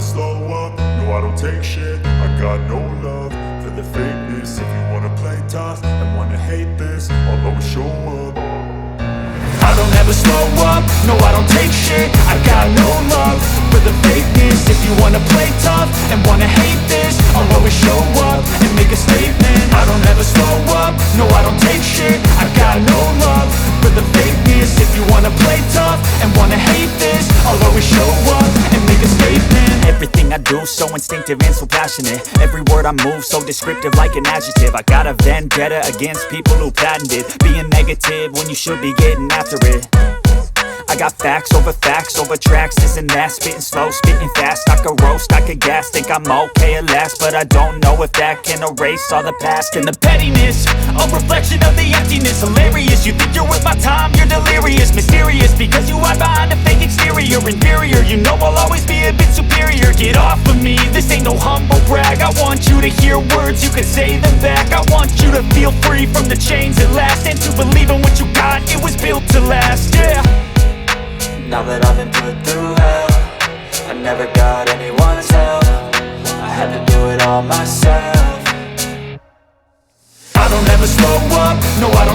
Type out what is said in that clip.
slow up, no I don't take shit. I got no love for the fakeness. If you wanna play tough and wanna hate this, I'll always show up. I don't ever slow up, no I don't take shit. I got no love for the fakeness. If you wanna play tough and wanna hate this, I'll always show up and make a statement. I don't ever slow up, no I don't take shit. I got no love for the fakeness. If you wanna play tough and wanna hate this, I'll always show up and make a statement. Everything I do so instinctive and so passionate. Every word I move so descriptive like an adjective. I got a vendetta against people who patented being negative when you should be getting after it. I got facts over tracks, this and that. Spitting slow, spitting fast, I could roast, I could gas. Think I'm okay at last, but I don't know if that can erase all the past. And the pettiness, a reflection of the emptiness. Hilarious, you think you're worth my time, you're delirious. Mysterious, because you hide behind a fake exterior. Inferior, you know I'll always be a bit superior. Get off of me, this ain't no humble brag. I want you to hear words, you can say them back. I want you to feel free from the chains at last, and to believe in what you got, it was built to last, yeah. Now that I've been put through hell, I never got anyone's help. I had to do it all myself. I don't ever slow up, no I don't